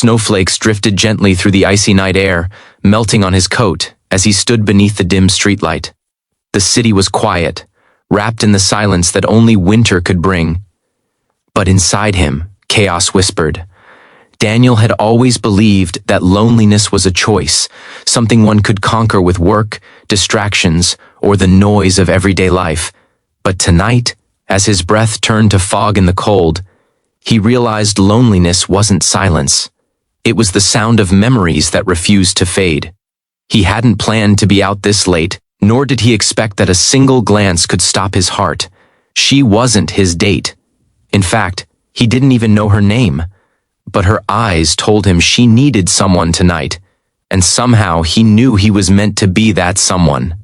Snowflakes drifted gently through the icy night air, melting on his coat as he stood beneath the dim streetlight. The city was quiet, wrapped in the silence that only winter could bring. But inside him, chaos whispered. Daniel had always believed that loneliness was a choice, something one could conquer with work, distractions, or the noise of everyday life. But tonight, as his breath turned to fog in the cold, he realized loneliness wasn't silence. It was the sound of memories that refused to fade. He hadn't planned to be out this late, nor did he expect that a single glance could stop his heart. She wasn't his date. In fact, he didn't even know her name. But her eyes told him she needed someone tonight, and somehow he knew he was meant to be that someone.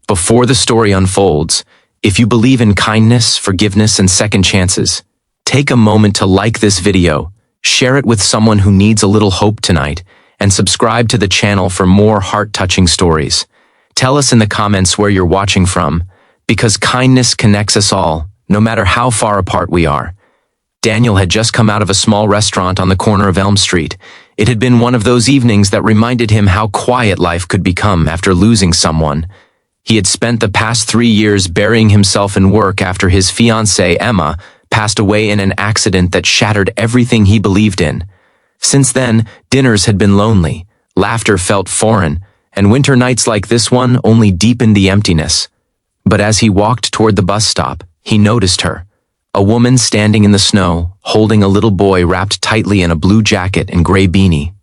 Before the story unfolds, if you believe in kindness, forgiveness, and second chances, take a moment to like this video, share it with someone who needs a little hope tonight, and subscribe to the channel for more heart-touching stories. Tell us in the comments where you're watching from, because kindness connects us all, no matter how far apart we are. Daniel had just come out of a small restaurant on the corner of Elm Street. It had been one of those evenings that reminded him how quiet life could become after losing someone. He had spent the past 3 years burying himself in work after his fiancée, Emma, passed away in an accident that shattered everything he believed in. Since then, dinners had been lonely, laughter felt foreign, and winter nights like this one only deepened the emptiness. But as he walked toward the bus stop, he noticed her. A woman standing in the snow, holding a little boy wrapped tightly in a blue jacket and gray beanie.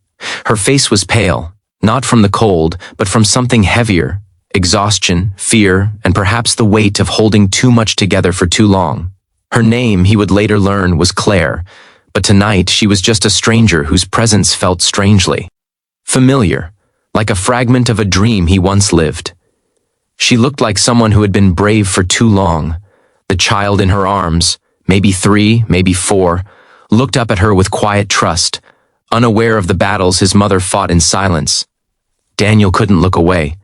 Her face was pale, not from the cold, but from something heavier, exhaustion, fear, and perhaps the weight of holding too much together for too long. Her name, he would later learn, was Claire, but tonight she was just a stranger whose presence felt strangely familiar, like a fragment of a dream he once lived. She looked like someone who had been brave for too long. The child in her arms, maybe 3, maybe 4, looked up at her with quiet trust, unaware of the battles his mother fought in silence. Daniel couldn't look away.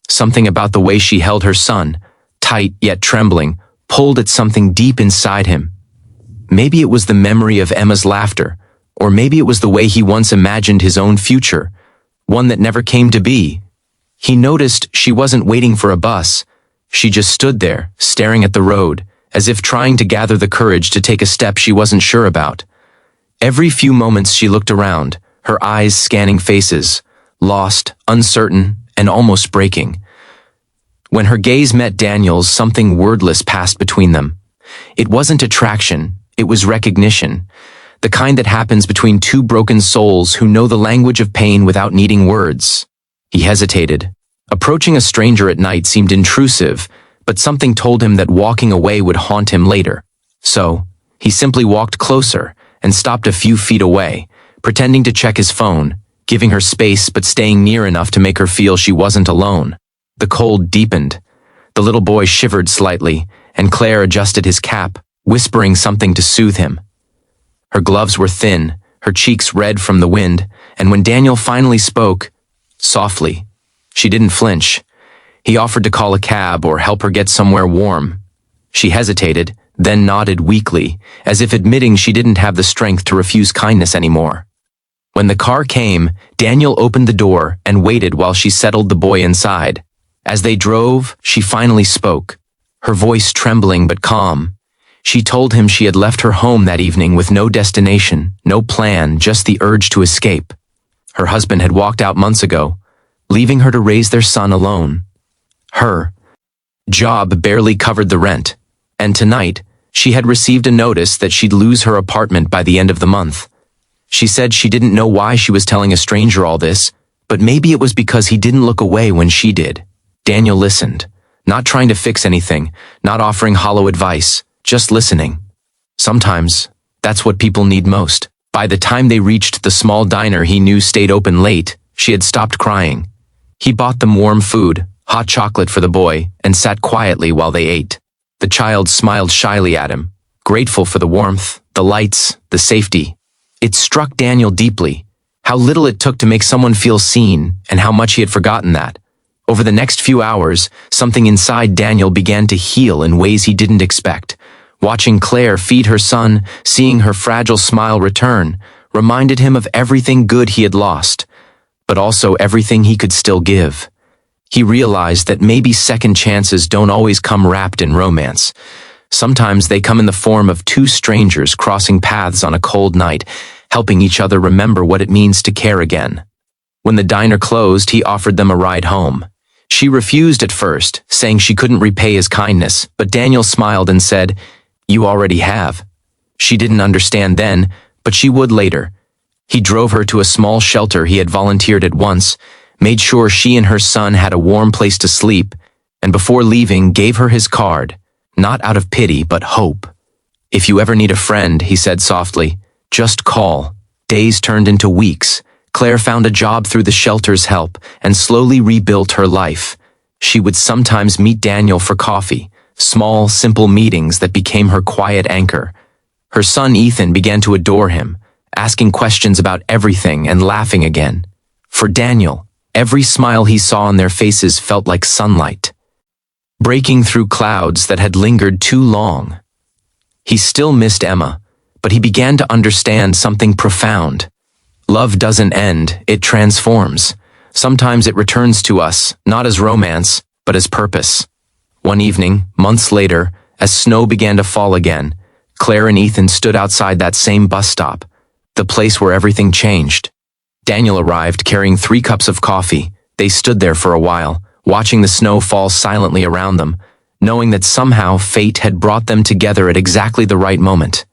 Something about the way she held her son, tight yet trembling, pulled at something deep inside him. Maybe it was the memory of Emma's laughter, or maybe it was the way he once imagined his own future, one that never came to be. He noticed she wasn't waiting for a bus. She just stood there, staring at the road, as if trying to gather the courage to take a step she wasn't sure about. Every few moments she looked around, her eyes scanning faces, lost, uncertain, and almost breaking. When her gaze met Daniel's, something wordless passed between them. It wasn't attraction, it was recognition, the kind that happens between two broken souls who know the language of pain without needing words. He hesitated. Approaching a stranger at night seemed intrusive, but something told him that walking away would haunt him later. So, he simply walked closer and stopped a few feet away, pretending to check his phone, giving her space but staying near enough to make her feel she wasn't alone. The cold deepened. The little boy shivered slightly, and Claire adjusted his cap, whispering something to soothe him. Her gloves were thin, her cheeks red from the wind, and when Daniel finally spoke, softly, she didn't flinch. He offered to call a cab or help her get somewhere warm. She hesitated, then nodded weakly, as if admitting she didn't have the strength to refuse kindness anymore. When the car came, Daniel opened the door and waited while she settled the boy inside. As they drove, she finally spoke, her voice trembling but calm. She told him she had left her home that evening with no destination, no plan, just the urge to escape. Her husband had walked out months ago, leaving her to raise their son alone. Her job barely covered the rent, and tonight, she had received a notice that she'd lose her apartment by the end of the month. She said she didn't know why she was telling a stranger all this, but maybe it was because he didn't look away when she did. Daniel listened, not trying to fix anything, not offering hollow advice, just listening. Sometimes, that's what people need most. By the time they reached the small diner he knew stayed open late, she had stopped crying. He bought them warm food, hot chocolate for the boy, and sat quietly while they ate. The child smiled shyly at him, grateful for the warmth, the lights, the safety. It struck Daniel deeply, how little it took to make someone feel seen, and how much he had forgotten that. Over the next few hours, something inside Daniel began to heal in ways he didn't expect. Watching Claire feed her son, seeing her fragile smile return, reminded him of everything good he had lost, but also everything he could still give. He realized that maybe second chances don't always come wrapped in romance. Sometimes they come in the form of two strangers crossing paths on a cold night, helping each other remember what it means to care again. When the diner closed, he offered them a ride home. She refused at first, saying she couldn't repay his kindness, but Daniel smiled and said, "You already have." She didn't understand then, but she would later. He drove her to a small shelter he had volunteered at once, made sure she and her son had a warm place to sleep, and before leaving gave her his card, not out of pity but hope. "If you ever need a friend," he said softly, "just call." Days turned into weeks. Claire found a job through the shelter's help and slowly rebuilt her life. She would sometimes meet Daniel for coffee, small, simple meetings that became her quiet anchor. Her son Ethan began to adore him, asking questions about everything and laughing again. For Daniel, every smile he saw on their faces felt like sunlight, breaking through clouds that had lingered too long. He still missed Emma, but he began to understand something profound. Love doesn't end, it transforms. Sometimes it returns to us, not as romance, but as purpose. One evening, months later, as snow began to fall again, Claire and Ethan stood outside that same bus stop, the place where everything changed. Daniel arrived carrying 3 cups of coffee. They stood there for a while, watching the snow fall silently around them, knowing that somehow fate had brought them together at exactly the right moment.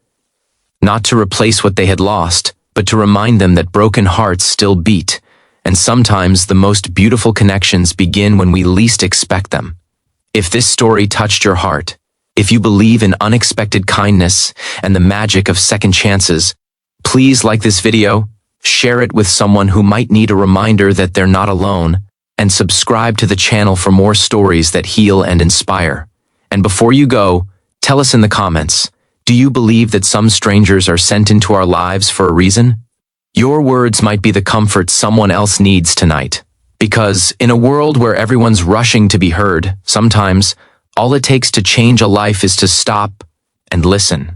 Not to replace what they had lost, but to remind them that broken hearts still beat, and sometimes the most beautiful connections begin when we least expect them. If this story touched your heart, if you believe in unexpected kindness and the magic of second chances, please like this video, share it with someone who might need a reminder that they're not alone, and subscribe to the channel for more stories that heal and inspire. And before you go, tell us in the comments, do you believe that some strangers are sent into our lives for a reason? Your words might be the comfort someone else needs tonight. Because in a world where everyone's rushing to be heard, sometimes all it takes to change a life is to stop and listen.